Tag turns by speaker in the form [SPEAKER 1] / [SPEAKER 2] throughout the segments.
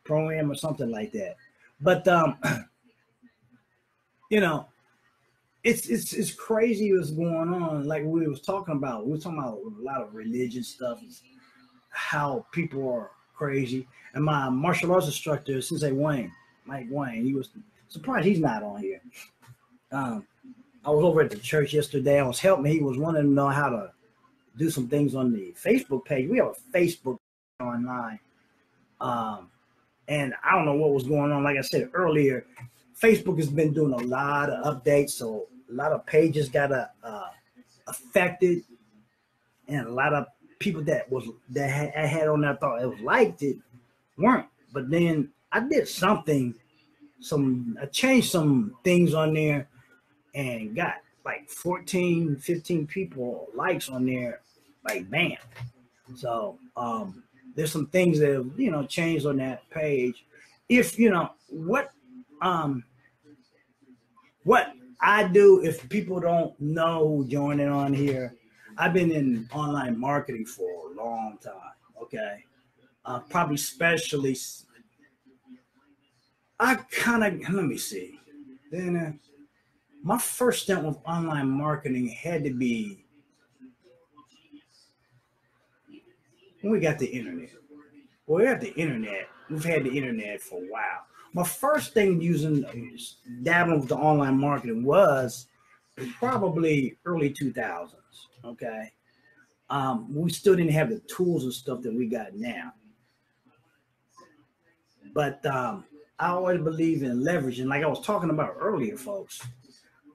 [SPEAKER 1] Pro-Am or something like that. But you know, it's crazy what's going on. Like we were talking about a lot of religion stuff, how people are crazy. And my martial arts instructor, Sensei Wayne, Mike Wayne, he was surprised he's not on here. I was over at the church yesterday. I was helping. He was wanting to know how to do some things on the Facebook page. We have a Facebook online. And I don't know what was going on. Like I said earlier, Facebook has been doing a lot of updates. So a lot of pages got affected. And a lot of people that had on there thought it was liked it weren't. But then I did I changed some things on there and got like 14, 15 people likes on there, like bam. So there's some things that have, changed on that page. If what I do, if people don't know who joining on here, I've been in online marketing for a long time. Okay, probably especially. Let me see. Then my first stint with online marketing had to be when we got the internet. Well, we got the internet. We've had the internet for a while. My first thing dabbling with the online marketing was probably early 2000s. Okay. We still didn't have the tools and stuff that we got now. But I always believe in leveraging. Like I was talking about earlier, folks,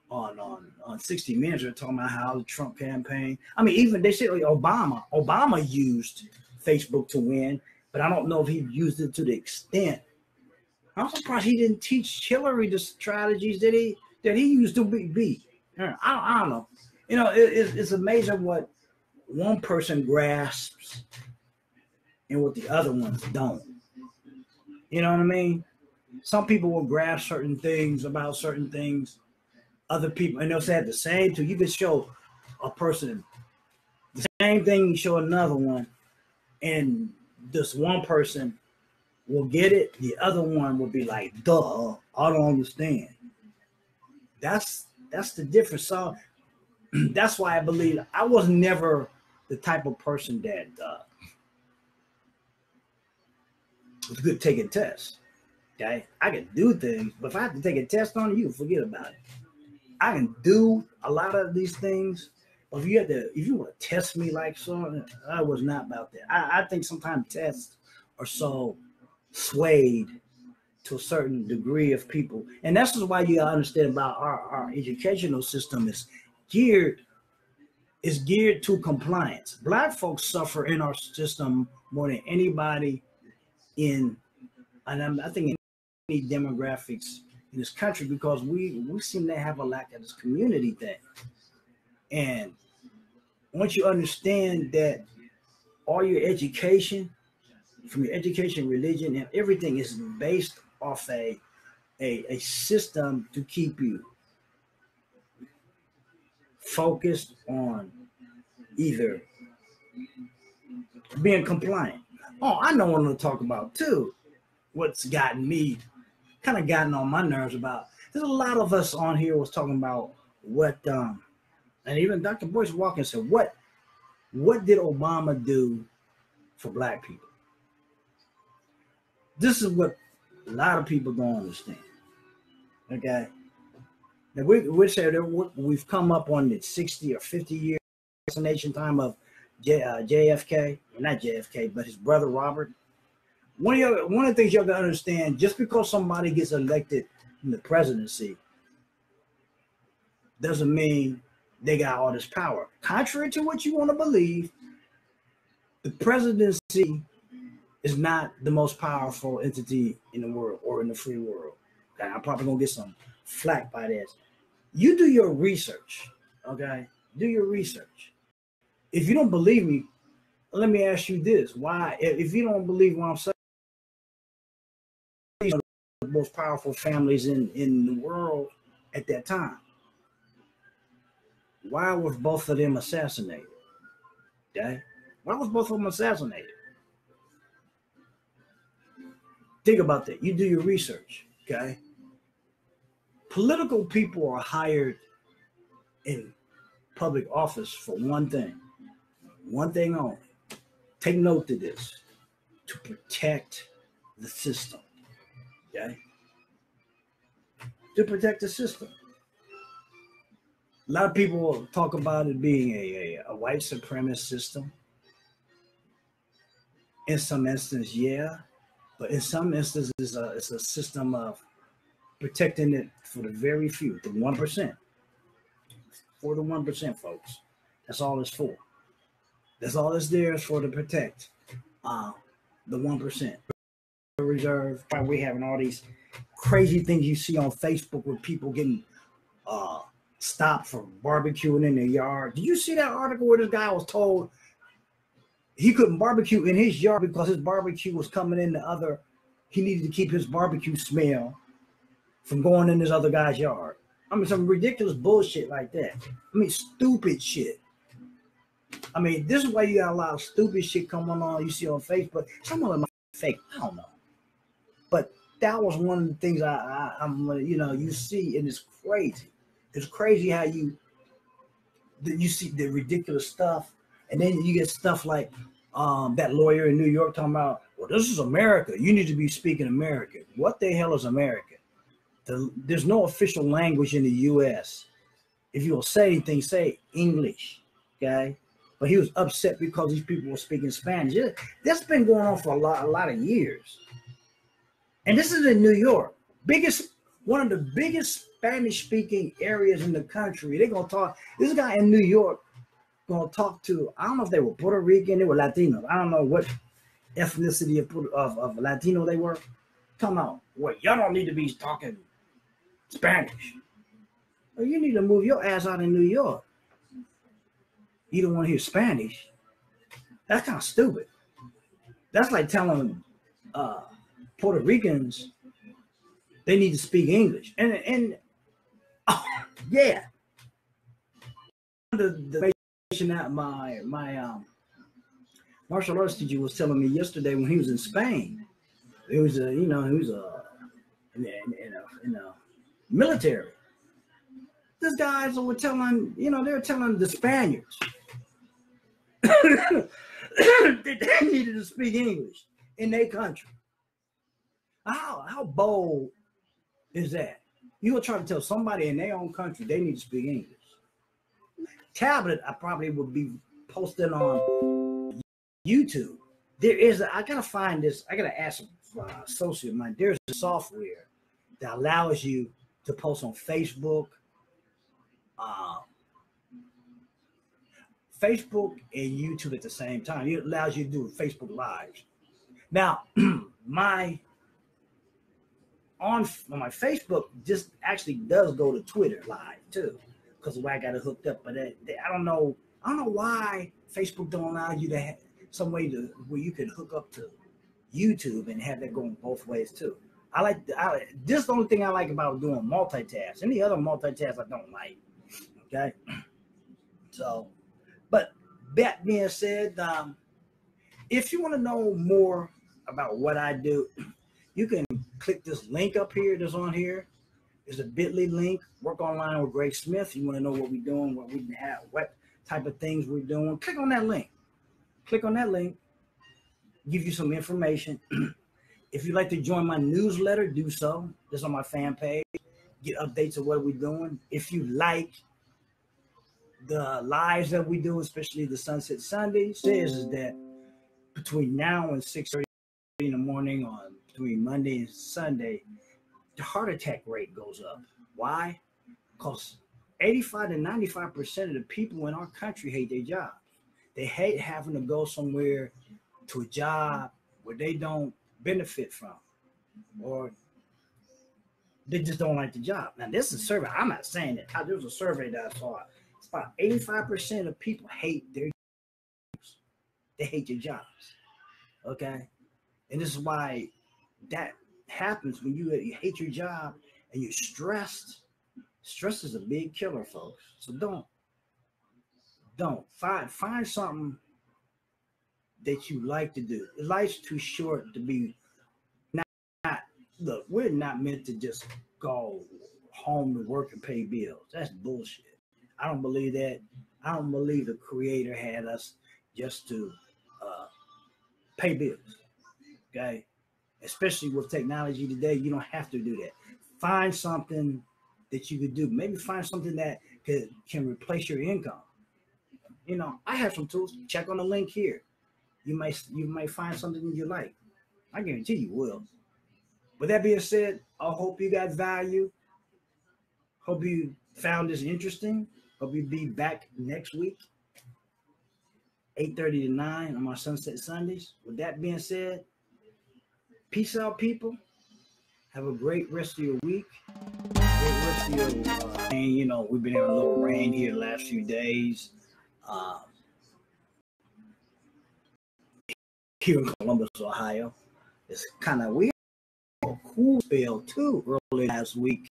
[SPEAKER 1] on 60 Minutes, they're talking about how the Trump campaign. I mean, even they said Obama used Facebook to win, but I don't know if he used it to the extent. I'm surprised he didn't teach Hillary the strategies that he used to beat. I don't know. It's amazing what one person grasps and what the other ones don't. You know what I mean? Some people will grasp certain things about certain things. Other people, and they'll say the same too. You can show a person the same thing, you show another one, and this one person will get it. The other one will be like, duh, I don't understand. That's the difference. So that's why I believe I was never the type of person that was good at taking tests. Okay, I can do things, but if I have to take a test on it, you can forget about it. I can do a lot of these things, but if you want to test me like so, I was not about that. I think sometimes tests are so swayed to a certain degree of people, and that's just why you gotta understand about our educational system is geared to compliance. Black folks suffer in our system more than anybody I think in any demographics in this country, because we seem to have a lack of this community thing. And once you understand that all your education, from your education, religion, and everything is based off a system to keep you focused on either being compliant. Oh, I know what I'm going to talk about too. What's gotten on my nerves about. There's a lot of us on here was talking about what, and even Dr. Boyce Watkins said, what did Obama do for Black people? This is what a lot of people don't understand. Okay, now we say that we've come up on the 60 or 50 year assassination time of JFK, well, not JFK, but his brother Robert. One of the things you have to understand: just because somebody gets elected in the presidency, doesn't mean they got all this power. Contrary to what you want to believe, the presidency is not the most powerful entity in the world or in the free world. Okay, I'm probably gonna get some flack by this. You do your research, okay? Do your research. If you don't believe me, let me ask you this: why, if you don't believe what I'm saying, the most powerful families in the world at that time, why was both of them assassinated? Okay? Why was both of them assassinated? Think about that. You do your research, okay? Political people are hired in public office for one thing only. Take note of this: to protect the system, okay? To protect the system. A lot of people talk about it being a white supremacist system. In some instances, yeah, but in some instances, it's a system of protecting it for the very few, the 1%. For the 1%, folks. That's all it's for. That's all it's there is for to protect the 1%. Reserve. Why we having all these crazy things you see on Facebook with people getting stopped for barbecuing in their yard. Did you see that article where this guy was told he couldn't barbecue in his yard because his barbecue was coming in the other? He needed to keep his barbecue smell from going in this other guy's yard. I mean, some ridiculous bullshit like that. I mean, stupid shit. I mean, this is why you got a lot of stupid shit coming on. You see on Facebook. Some of them are fake. I don't know. But that was one of the things I'm, you see, and it's crazy. It's crazy how you see the ridiculous stuff, and then you get stuff like that lawyer in New York talking about, well, this is America. You need to be speaking American. What the hell is American? There's no official language in the U.S. If you will say anything, say English, okay? But he was upset because these people were speaking Spanish. That's been going on for a lot of years. And this is in New York, one of the biggest Spanish-speaking areas in the country. They're gonna talk. This guy in New York gonna talk to. I don't know if they were Puerto Rican, they were Latinos. I don't know what ethnicity of Latino they were. Come on, well, y'all don't need to be talking Spanish. Well, you need to move your ass out in New York. You don't want to hear Spanish. That's kind of stupid. That's like telling Puerto Ricans they need to speak English. And yeah. The information that my martial arts teacher was telling me yesterday when he was in Spain. It was in a military. These guys were telling, they were telling the Spaniards that they needed to speak English in their country. How bold is that? You gonna try to tell somebody in their own country they need to speak English? Tablet, I probably would be posting on YouTube. I gotta find this. I gotta ask associate of mine. There's a software that allows you to post on Facebook, Facebook and YouTube at the same time. It allows you to do Facebook Lives. Now, my Facebook just actually does go to Twitter Live too, because the way I got it hooked up. But I don't know why Facebook don't allow you to have some way where you can hook up to YouTube and have that going both ways too. This is the only thing I like about doing multitask. Any other multitask I don't like. Okay. So, but that being said, if you want to know more about what I do, you can click this link up here that's on here. It's a bit.ly link. Work online with Greg Smith. You want to know what we're doing, what we have, what type of things we're doing. Click on that link. Click on that link. Give you some information. If you'd like to join my newsletter, do so. It's on my fan page. Get updates of what we're doing. If you like the lives that we do, especially the Sunset Sunday, says that between now and 6:30 in the morning on between Monday and Sunday, the heart attack rate goes up. Why? Because 85 to 95% of the people in our country hate their jobs. They hate having to go somewhere to a job where they don't benefit from, or they just don't like the job. Now, this is a survey. I'm not saying that. There was a survey that I saw. It's about 85% of people hate their jobs. They hate their jobs. Okay? And this is why that happens when you hate your job and you're stressed. Stress is a big killer, folks. So don't find something that you like to do. Life's too short to be look, we're not meant to just go home to work and pay bills. That's bullshit. I don't believe that. I don't believe the creator had us just to uh, pay bills. Okay. Especially with technology today, you don't have to do that. Find something that you could do. Maybe find something that can replace your income. You know, I have some tools. Check on the link here. You might find something you like. I guarantee you will. With that being said, I hope you got value. Hope you found this interesting. Hope you be back next week, 8:30 to 9 on my Sunset Sundays. With that being said, peace out, people. Have a great rest of your week. Great rest of your rain. You know, we've been having a little rain here the last few days. Uh, here in Columbus, Ohio. It's kind of weird. A cool spell too early last week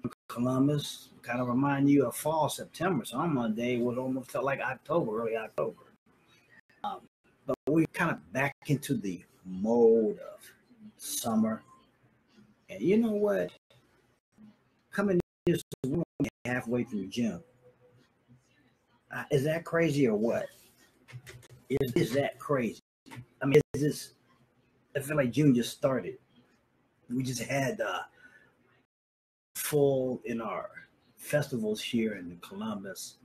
[SPEAKER 1] in Columbus. Kind of remind you of fall, September. So on Monday it was almost felt like October, early October. But we're kind of back into the mode of summer. And you know what? Coming this halfway through June. Is that crazy or what? Is that crazy? I mean, I feel like June just started. We just had full in our festivals here in Columbus.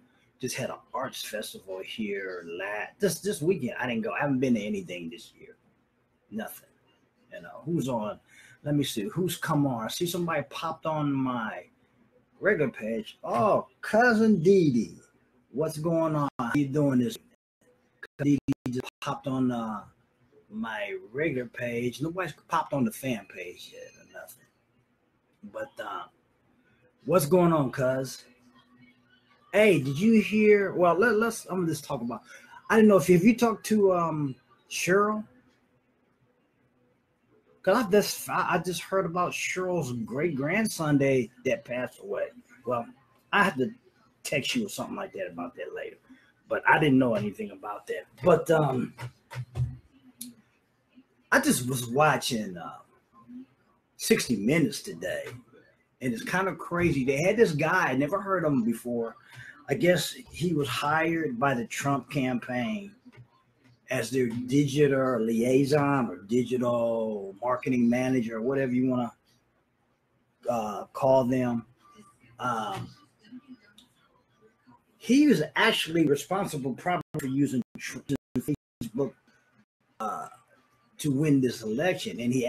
[SPEAKER 1] Just had an arts festival here this weekend. I didn't go. I haven't been to anything this year. Nothing. You know, who's on? Let me see. Who's come on? I see somebody popped on my regular page. Oh, Cousin Dee Dee. What's going on? How you doing this? Dee Dee just popped on my regular page. Nobody's popped on the fan page yet or nothing. But what's going on, cuz? Hey, did you hear? Well, let's. I'm gonna just talk about. I didn't know if you talked to Cheryl, cause I just heard about Cheryl's great grandson that passed away. Well, I had to text you or something like that about that later, but I didn't know anything about that. But I just was watching 60 Minutes today, and it's kind of crazy. They had this guy, I never heard of him before. I guess he was hired by the Trump campaign as their digital liaison or digital marketing manager, or whatever you want to call them. He was actually responsible probably for using Facebook to win this election, and he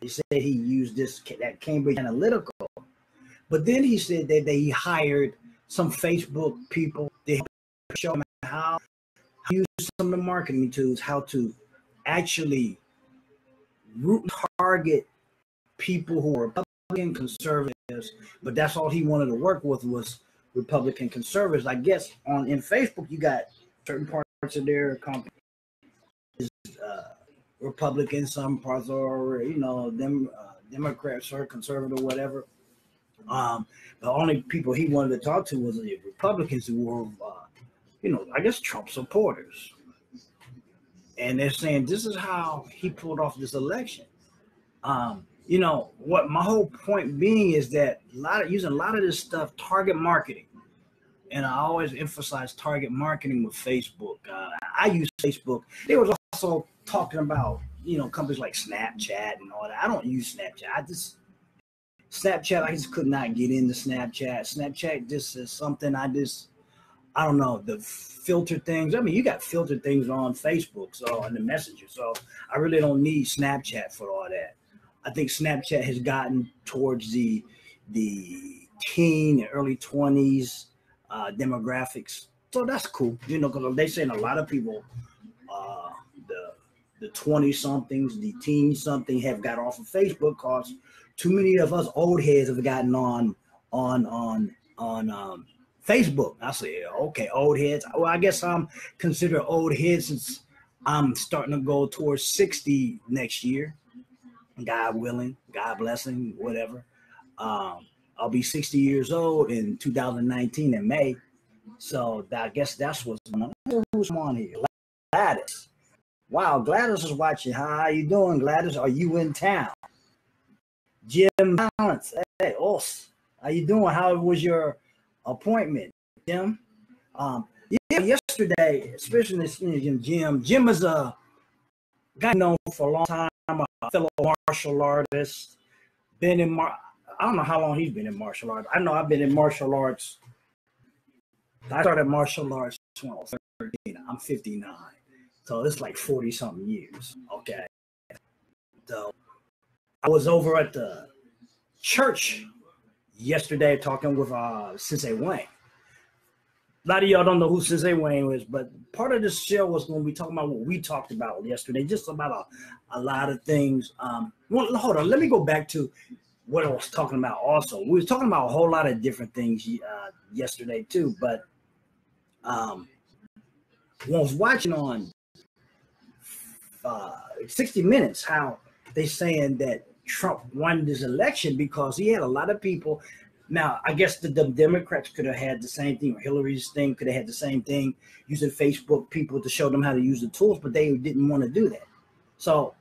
[SPEAKER 1] said he used that Cambridge Analytical, but then he said that he hired some Facebook people to show him how to use some of the marketing tools, how to actually target people who are Republican conservatives, but that's all he wanted to work with was Republican conservatives. I guess in Facebook you got certain parts of their company Republican, some parts are, Democrats or conservative, whatever. The only people he wanted to talk to was the Republicans who were, I guess Trump supporters. And they're saying this is how he pulled off this election. What my whole point being is that using a lot of this stuff, target marketing. And I always emphasize target marketing with Facebook. I use Facebook. They was also talking about, companies like Snapchat and all that. I don't use Snapchat. Snapchat, I just could not get into Snapchat. Snapchat just is something I don't know, the filter things. I mean, you got filtered things on Facebook, so on the Messenger. So I really don't need Snapchat for all that. I think Snapchat has gotten towards the teen and early 20s demographics. So that's cool, because they're saying a lot of people, the 20-somethings, the teen-something have got off of Facebook because too many of us old heads have gotten on Facebook. I say, okay, old heads. Well, I guess I'm considered old head since I'm starting to go towards 60 next year. God willing, God blessing, whatever. I'll be 60 years old in 2019 in May. So I guess that's what's going on. Who's on here? Gladys. Wow, Gladys is watching. How you doing, Gladys? Are you in town? Jim Balance. Hey, Os, how you doing? How was your appointment, Jim? Yeah, yesterday, especially in Jim. Jim is a guy known for a long time, a fellow martial artist. I don't know how long he's been in martial arts. I know I've been in martial arts. I started martial arts when I was 13. I'm 59. So it's like 40 something years. Okay. So I was over at the church yesterday talking with Sensei Wayne. A lot of y'all don't know who Sensei Wayne is, but part of this show was going to be talking about what we talked about yesterday, just about a lot of things. Well, hold on, let me go back to what I was talking about also. We were talking about a whole lot of different things yesterday too, but when I was watching on 60 Minutes, how they saying that Trump won this election because he had a lot of people. Now, I guess the Democrats could have had the same thing, or Hillary's thing could have had the same thing, using Facebook people to show them how to use the tools, but they didn't want to do that. So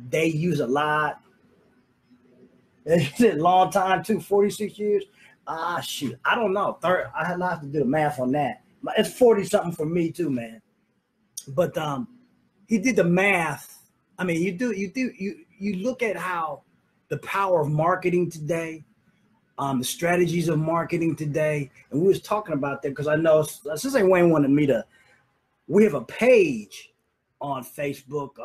[SPEAKER 1] they use a lot. It's a long time too, 46 years. Shoot, I don't know. I have to do the math on that. It's 40 something for me too, man. But he did the math. I mean, you look at how the power of marketing today. The strategies of marketing today, and we was talking about that because I know Sensei Wayne wanted me to. We have a page on Facebook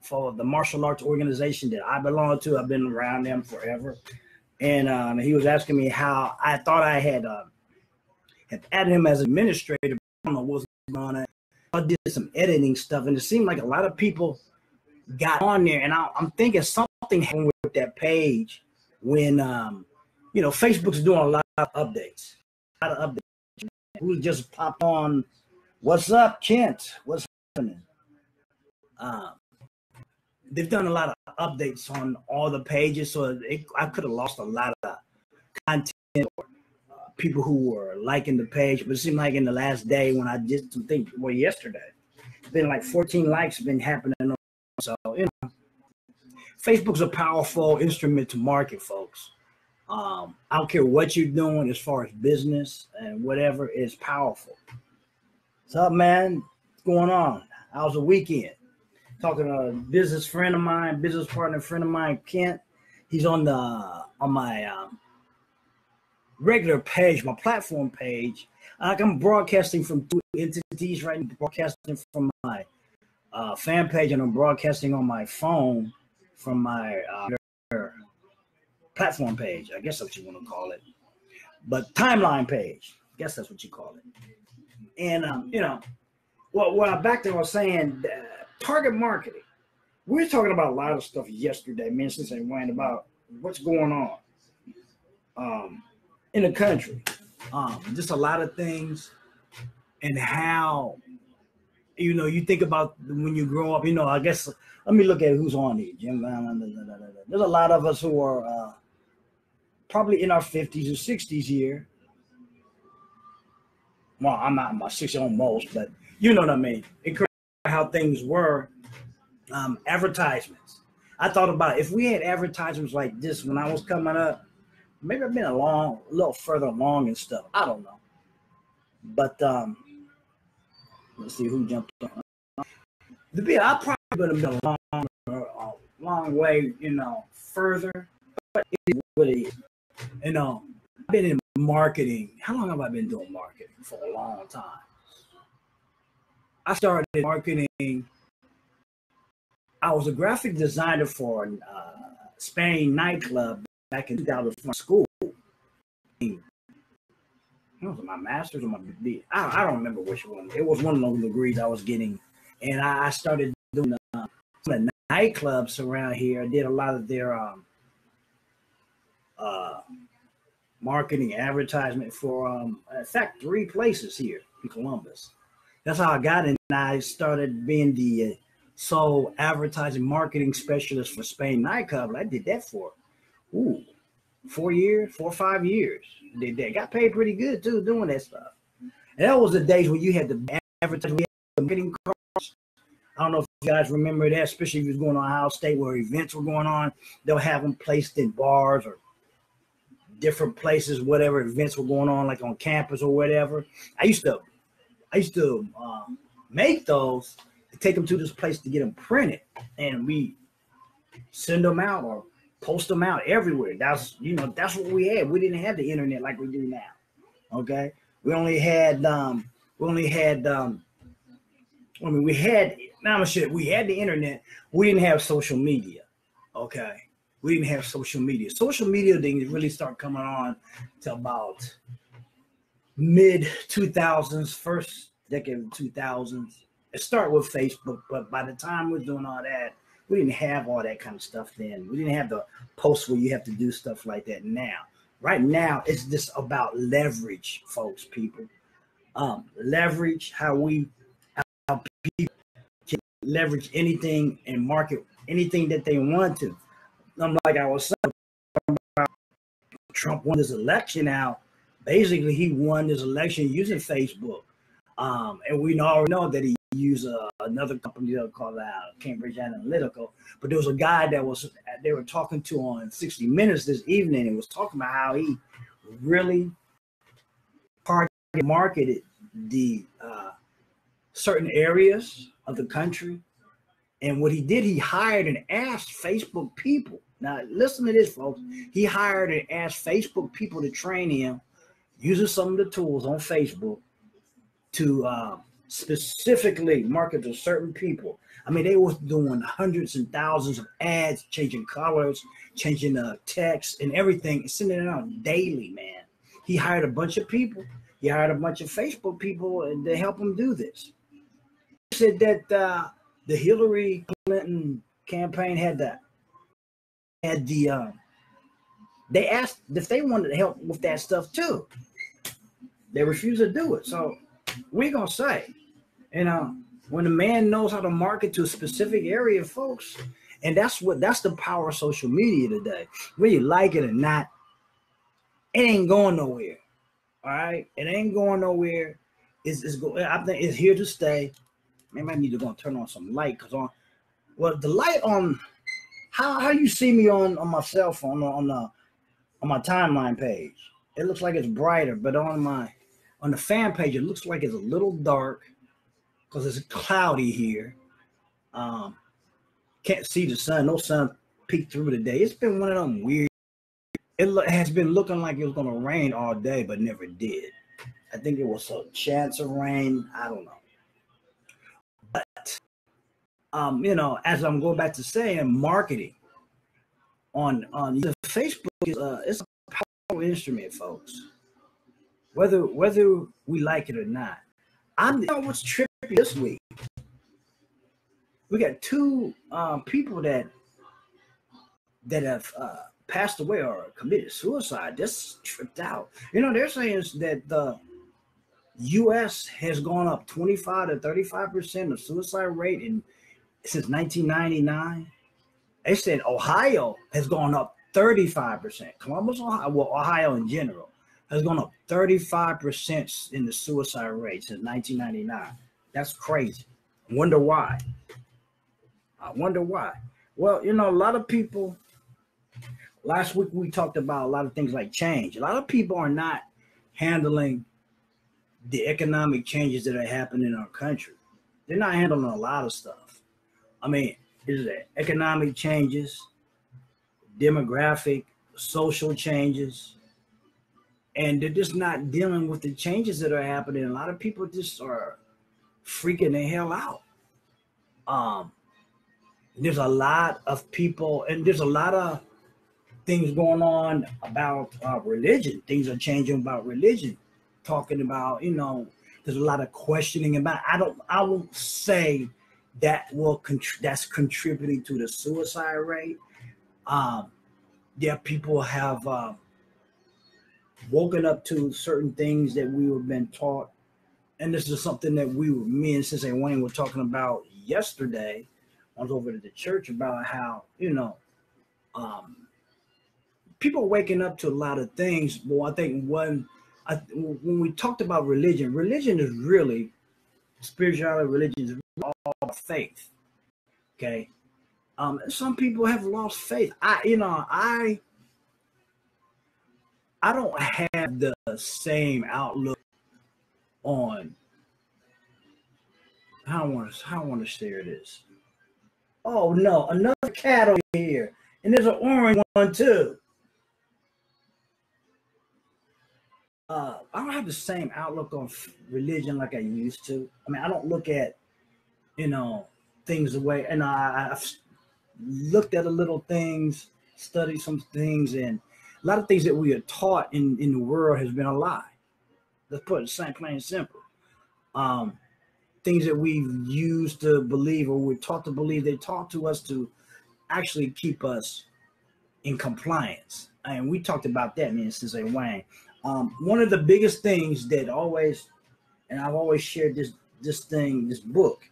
[SPEAKER 1] for the martial arts organization that I belong to. I've been around them forever, and he was asking me how I thought I had added him as administrator. I don't know what's going on. I did some editing stuff, and it seemed like a lot of people got on there, and I'm thinking something happened with that page. When Facebook's doing a lot of updates. Who just popped on? What's up, Kent? What's happening? They've done a lot of updates on all the pages, so I could have lost a lot of content or people who were liking the page. But it seemed like in the last day when I did some things, yesterday, it's been like 14 likes have been happening. So Facebook's a powerful instrument to market, folks. I don't care what you're doing as far as business and whatever, is powerful. What's up, man? What's going on? How's the weekend? Talking to a business partner friend of mine, Kent. He's on my regular page, my platform page. I'm broadcasting from 2 entities right now. Broadcasting from my fan page, and I'm broadcasting on my phone from my platform page. I guess that's what you want to call it. But timeline page. I guess that's what you call it. And, back there I was saying, target marketing. We were talking about a lot of stuff yesterday, me and Sensei Wayne, about what's going on in the country. Just a lot of things, and how, you think about when you grow up, I guess, let me look at who's on here. Jim. There's a lot of us who are probably in our 50s or 60s here. Well, I'm not in my 60s almost, but you know what I mean. Encourage how things were. Advertisements. I thought about if we had advertisements like this when I was coming up, maybe I've been a little further along and stuff. I don't know. But let's see who jumped on. I probably would have been a long way, further. But it is what it is. I've been in marketing. How long have I been doing marketing? For a long time. I started marketing. I was a graphic designer for Spain nightclub back in 2004 school. It was my master's or my BD. I don't remember which one. It was one of those degrees I was getting. And I started doing some of the nightclubs around here. I did a lot of their marketing advertisement for, in fact, 3 places here in Columbus. That's how I got in. I started being the sole advertising marketing specialist for Spain nightclub. I did that for 4 or 5 years. They got paid pretty good too doing that stuff. And that was the days when you had the advertising marketing cards. I don't know if you guys remember that, especially if you was going to Ohio State where events were going on, they'll have them placed in bars or different places, whatever events were going on, like on campus or whatever. I used to make those, take them to this place to get them printed, and we send them out or post them out everywhere. That's what we had. We didn't have the internet like we do now. Okay, we had the internet. We didn't have social media. Okay, we didn't have social media. Social media didn't really start coming on till about mid 2000s, first decade of 2000s. It started with Facebook, but by the time we're doing all that, we didn't have all that kind of stuff then. We didn't have the posts where you have to do stuff like that now. Right now, it's just about leverage, folks, people. Leverage, how people can leverage anything and market anything that they want to. Like I was saying, Trump won his election out. Basically, he won his election using Facebook. And we already know that he used another company called Cambridge Analytica. But there was a guy they were talking to on 60 Minutes this evening, and was talking about how he really marketed the certain areas of the country. And what he did, he hired and asked Facebook people. Now, listen to this, folks. He hired and asked Facebook people to train him using some of the tools on Facebook to specifically market to certain people. I mean, they were doing hundreds and thousands of ads, changing colors, changing text and everything, sending it out daily, man. He hired a bunch of people. He hired a bunch of Facebook people to help him do this. He said that the Hillary Clinton campaign they asked if they wanted to help with that stuff too. They refused to do it. So we're going to say, when a man knows how to market to a specific area, folks, and that's the power of social media today. Whether you like it or not, it ain't going nowhere. All right? It ain't going nowhere. I think it's here to stay. Maybe I need to go and turn on some light, because the light on how you see me on my cell phone on my timeline page, it looks like it's brighter, but on the fan page, it looks like it's a little dark because it's cloudy here. Can't see the sun. No sun peeked through today. It's been one of them weird. It has been looking like it was going to rain all day, but never did. I think it was a chance of rain. I don't know. But, as I'm going back to saying, marketing on Facebook is a powerful instrument, folks. Whether we like it or not. What's trippy this week? We got two people that have passed away or committed suicide. This tripped out. They're saying that the U.S. has gone up 25 to 35% of suicide rate since 1999. They said Ohio has gone up 35%. Columbus, Ohio in general, has gone up 35% in the suicide rate since 1999. That's crazy. I wonder why. Well, a lot of people, last week we talked about a lot of things like change. A lot of people are not handling the economic changes that are happening in our country. They're not handling a lot of stuff. I mean, is it economic changes, demographic, social changes, and they're just not dealing with the changes that are happening. A lot of people just are freaking the hell out. There's a lot of people, and there's a lot of things going on about religion. Things are changing about religion. Talking about, there's a lot of questioning about. I won't say that that's contributing to the suicide rate. People have woken up to certain things that we have been taught, and this is something that me and Sensei Wayne were talking about yesterday. I was over at the church about how people are waking up to a lot of things. Well, I think when we talked about religion is really spirituality. Religion is all about faith. Okay. Some people have lost faith. I don't have the same outlook on how I want to share this. Oh no, another cat over here, and there's an orange one too. I don't have the same outlook on religion like I used to. I mean, I don't look at you know things the way, and I've looked at a little things, studied some things, and a lot of things that we are taught in the world has been a lie. Let's put it plain and simple. Um, Things that we've used to believe or we're taught to believe, they taught to us to actually keep us in compliance. And we talked about that, man, since Wayne. One of the biggest things that always, and I've always shared this book.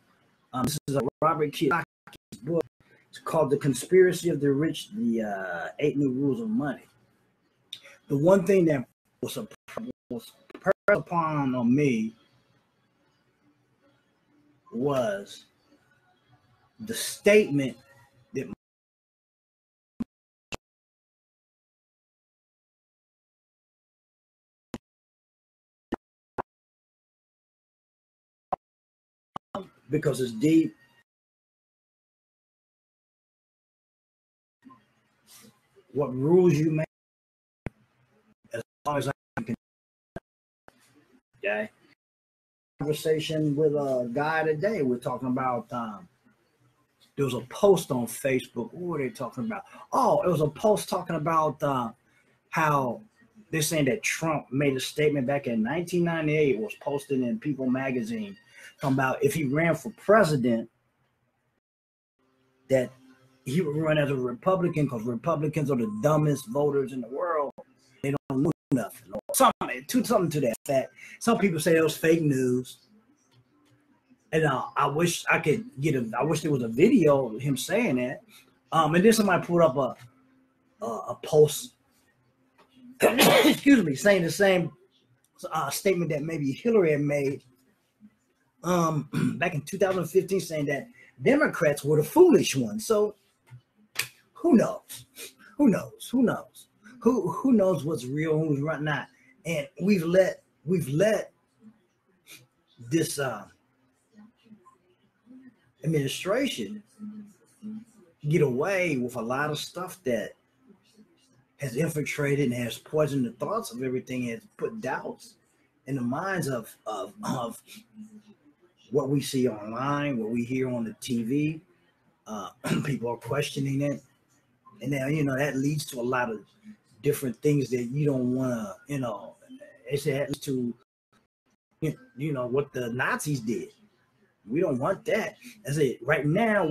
[SPEAKER 1] This is a Robert Kiyosaki's book. It's called The Conspiracy of the Rich, the 8 New Rules of Money. The one thing that was pressed upon on me was the statement that because it's deep. What rules you make, as long as I can. Okay. Conversation with a guy today. We're talking about. There was a post on Facebook. What were they talking about? Oh, it was a post talking about how they're saying that Trump made a statement back in 1998. Was posted in People magazine talking about if he ran for president, that he would run as a Republican because Republicans are the dumbest voters in the world. They don't know nothing. Something to that fact. Some people say it was fake news. And I wish I could I wish there was a video of him saying that. And then somebody put up a post, excuse me, saying the same statement that maybe Hillary had made back in 2015, saying that Democrats were the foolish ones. So who knows? Who knows? Who knows? Who knows what's real, who's not? And we've let this administration get away with a lot of stuff that has infiltrated and has poisoned the thoughts of everything, has put doubts in the minds of what we see online, what we hear on the TV. People are questioning it, and now that leads to a lot of different things that you don't want to. It leads to what the Nazis did. We don't want that. As it right now,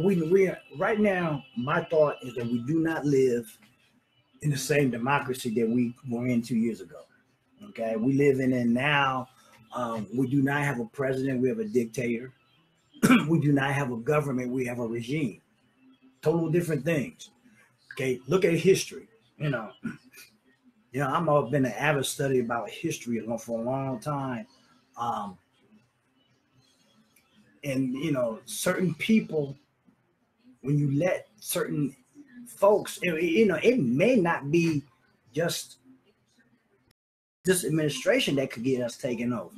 [SPEAKER 1] right now. My thought is that we do not live in the same democracy that we were in 2 years ago. Okay, we live in it now. We do not have a president. We have a dictator. We do not have a government. We have a regime. Total different things. Okay, look at history. I've been an avid study about history for a long time. And certain people, when you let certain folks, it may not be just this administration that could get us taken over.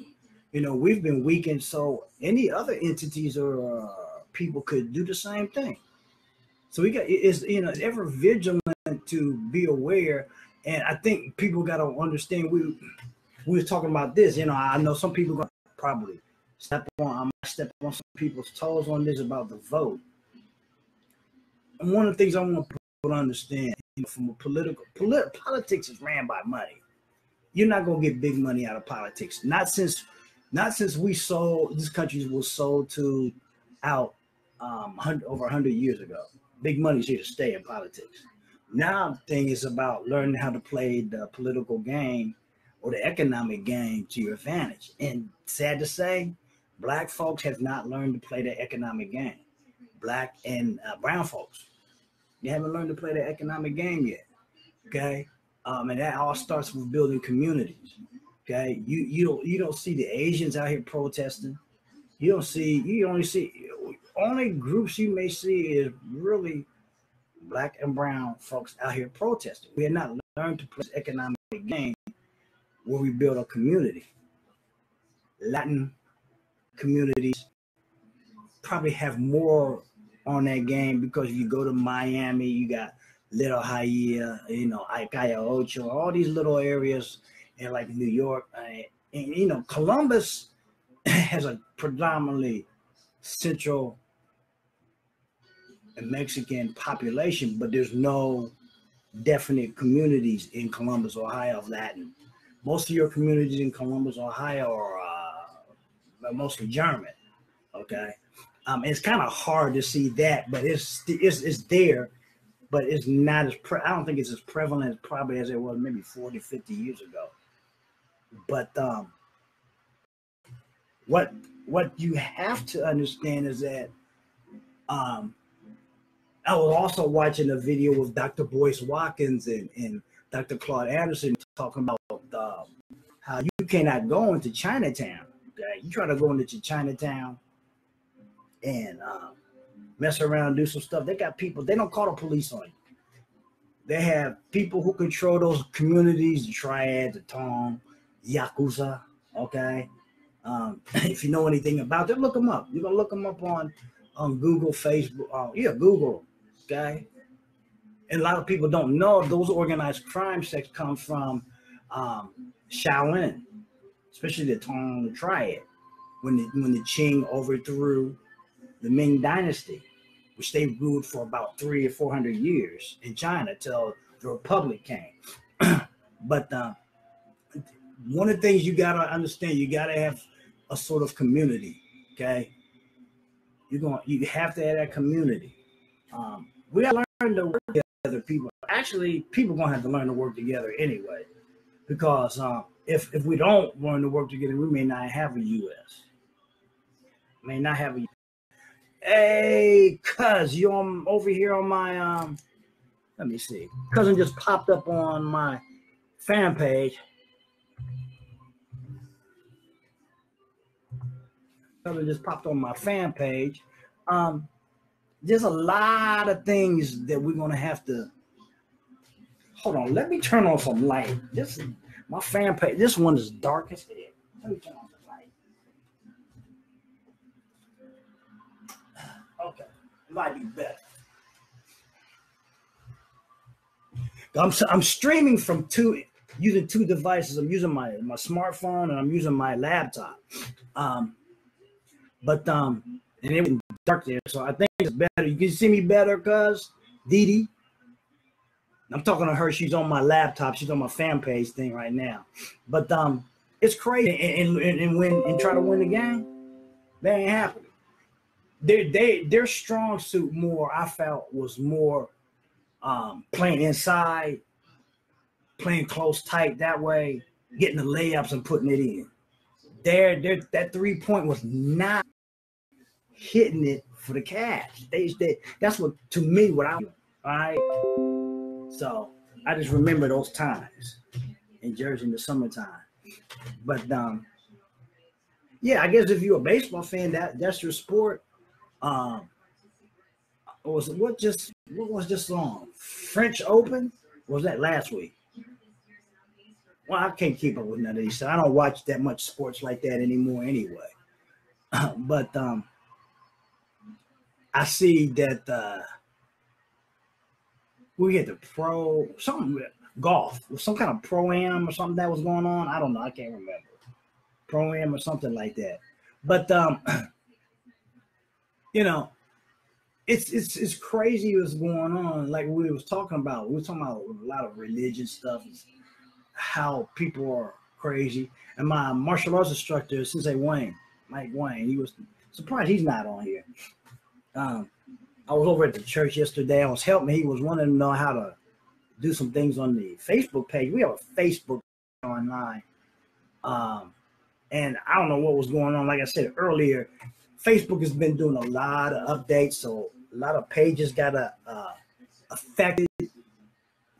[SPEAKER 1] We've been weakened, so any other entities or people could do the same thing. So we got ever vigilant to be aware, and I think people got to understand. We were talking about this. I know some people gonna probably step on some people's toes on this about the vote. And one of the things I want people to understand, from a politics is ran by money. You're not gonna get big money out of politics. Not since this country was sold to out over 100 years ago. Big money's here to stay in politics. Now the thing is about learning how to play the political game or the economic game to your advantage. And sad to say, Black folks have not learned to play the economic game. Black and brown folks, they haven't learned to play the economic game yet. Okay, and that all starts with building communities. Okay, you don't see the Asians out here protesting. You only see only groups you may see is really black and brown folks out here protesting. We have not learned to play this economic game where we build a community. Latin communities probably have more on that game, because if you go to Miami, you got Little Bahia, Icaya Ocho, all these little areas, and like New York, and Columbus has a predominantly Central and Mexican population, but there's no definite communities in Columbus, Ohio of Latin. Most of your communities in Columbus, Ohio are mostly German. Okay, it's kind of hard to see that, but it's there, but it's not as I don't think it's as prevalent probably as it was maybe 40, 50 years ago. But what you have to understand is that I was also watching a video with Dr. Boyce Watkins and Dr. Claude Anderson talking about how you cannot go into Chinatown. Okay? You try to go into Chinatown and mess around, do some stuff. They got people, they don't call the police on you. They have people who control those communities, the Triad, the Tong, Yakuza, okay? If you know anything about them, look them up. You're going to look them up on Google, Facebook. Google, okay? And a lot of people don't know those organized crime sects come from Shaolin, especially the Tong, the Triad, when the Qing overthrew the Ming Dynasty, which they ruled for about 300 or 400 years in China till the Republic came. But one of the things you gotta understand, you gotta have a sort of community. Okay, you have to have that community. We gotta learn to work together. People gonna have to learn to work together anyway, because if we don't learn to work together, we may not have a U.S. May not have a. Hey, cuz, you over here on my let me see. Cousin just popped up on my fan page. Cousin just popped on my fan page. There's a lot of things that we're gonna have to. Hold on, let me turn on some light. This is my fan page. This one is dark as hell. Let me turn on the light. Okay, might be better. I'm streaming from using two devices. I'm using my smartphone and I'm using my laptop. And it was dark there, so I think it's better. You can see me better, cuz Dee. I'm talking to her. She's on my laptop. She's on my fan page thing right now. But it's crazy. And try to win the game, that ain't happening. Their strong suit more, I felt, was more playing inside, playing close tight that way, getting the layups and putting it in. That 3-point was not hitting it for the cash. That's what, to me, what I. All right. So I just remember those times in Jersey in the summertime. But yeah, I guess if you're a baseball fan, that's your sport. What was this song? French Open? Or was that last week? Well, I can't keep up with none of these. So I don't watch that much sports like that anymore anyway. But I see that we get the golf, some kind of pro-am or something that was going on. I don't know. I can't remember. Pro-am or something like that. But it's crazy what's going on. Like we were talking about a lot of religion stuff, how people are crazy. And my martial arts instructor, Sensei Mike Wayne, he was surprised he's not on here. I was over at the church yesterday. I was helping. He was wanting to know how to do some things on the Facebook page. We have a Facebook online. And I don't know what was going on. Like I said earlier, Facebook has been doing a lot of updates. So a lot of pages got affected.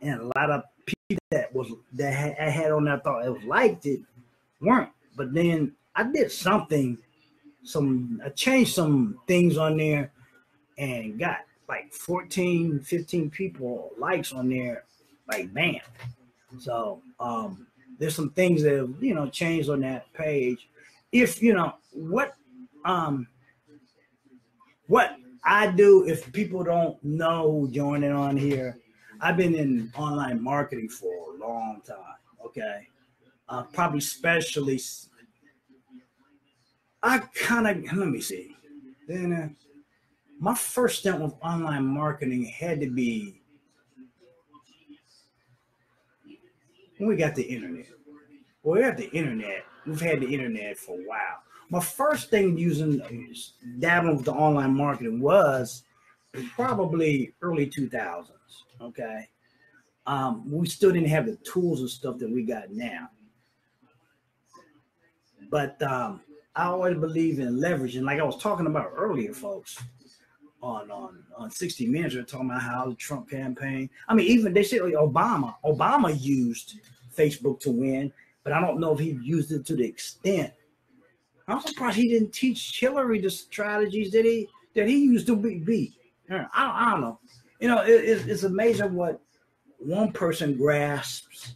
[SPEAKER 1] And a lot of people that had on there thought it was liked it weren't. But then I did something. I changed some things on there and got like 14, 15 people likes on there, like bam. So there's some things that have, changed on that page. If um what I do, if people don't know who joining on here, I've been in online marketing for a long time. Okay, probably especially. I kind of let me see. Then my first stint with online marketing had to be when we got the internet. Well, we got the internet. We've had the internet for a while. My first thing using dabbling with the online marketing was probably early 2000s. Okay. We still didn't have the tools and stuff that we got now. But I always believe in leveraging, like I was talking about earlier, folks, on 60 Minutes. They're talking about how the Trump campaign. I mean, even they said Obama used Facebook to win, but I don't know if he used it to the extent. I'm surprised he didn't teach Hillary the strategies that he used to beat. I don't know. It's amazing what one person grasps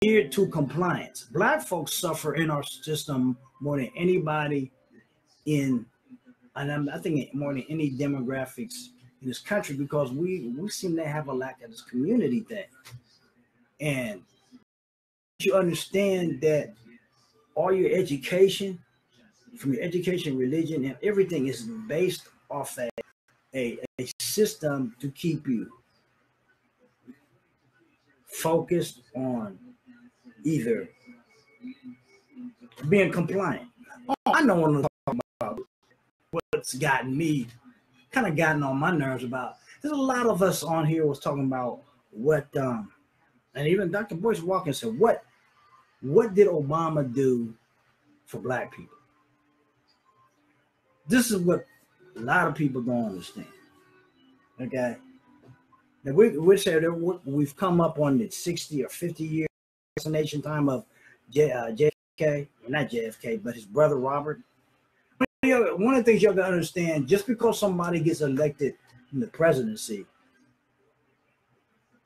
[SPEAKER 1] geared to compliance. Black folks suffer in our system more than anybody I think more than any demographics in this country, because we seem to have a lack of this community thing. And you understand that all your education, from your education, religion, and everything is based off a system to keep you focused on either being compliant. Oh, I know what I'm talking about. What's gotten on my nerves about. There's a lot of us on here was talking about what, and even Dr. Boyce Walker said, what did Obama do for Black people? This is what a lot of people don't understand. Okay, now we say that we've come up on the 60 or 50 year assassination time of JFK, not JFK, but his brother Robert. One of the things you have to understand: just because somebody gets elected in the presidency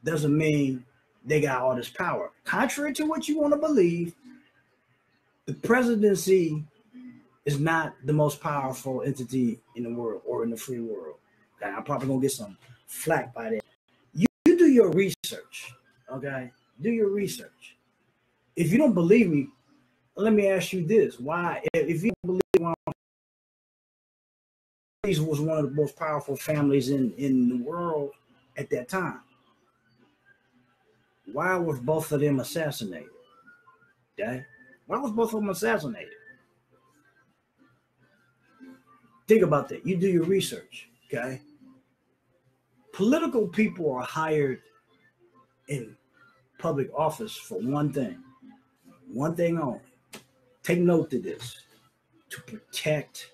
[SPEAKER 1] doesn't mean they got all this power. Contrary to what you want to believe, the presidency is not the most powerful entity in the world or in the free world. Okay, I'm probably gonna get some flack by that. You do your research, okay? Do your research. If you don't believe me, let me ask you this: why, if you don't believe these was one of the most powerful families in the world at that time, why was both of them assassinated? Okay, why was both of them assassinated? Think about that. You do your research, okay? Political people are hired in public office for one thing only. Take note of this: to protect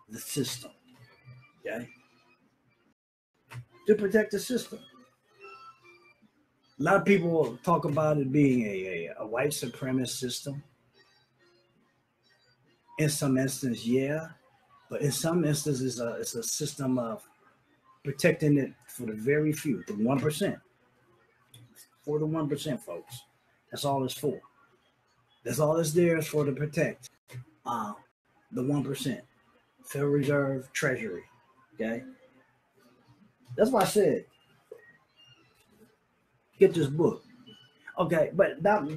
[SPEAKER 1] the system. Okay? To protect the system. A lot of people talk about it being a white supremacist system. In some instances, yeah. But in some instances, it's a system of protecting it for the very few, the 1%. For the 1%, folks. That's all it's for. That's all it's there is for, to protect the 1%. Federal Reserve, Treasury. Okay? That's why I said, get this book. Okay, but don't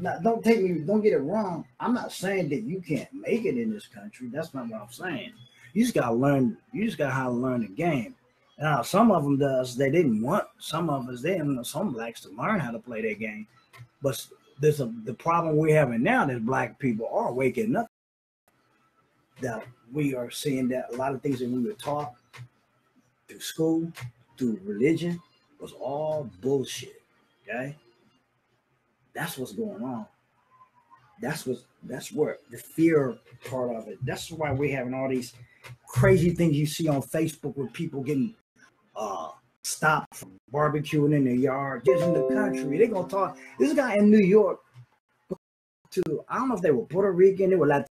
[SPEAKER 1] get it wrong. I'm not saying that you can't make it in this country. That's not what I'm saying. You just gotta learn. You just got how to learn the game. Now, some of them they didn't want. Some of us, they didn't want some blacks to learn how to play their game. But the problem we're having now that Black people are waking up. That we are seeing that a lot of things that we were taught through school, through religion, was all bullshit. Okay, that's what's going on. That's where the fear part of it. That's why we're having all these crazy things you see on Facebook with people getting stopped from barbecuing in their yard, just in the country. They're gonna talk. This guy in New York, I don't know if they were Puerto Rican, they were Latino.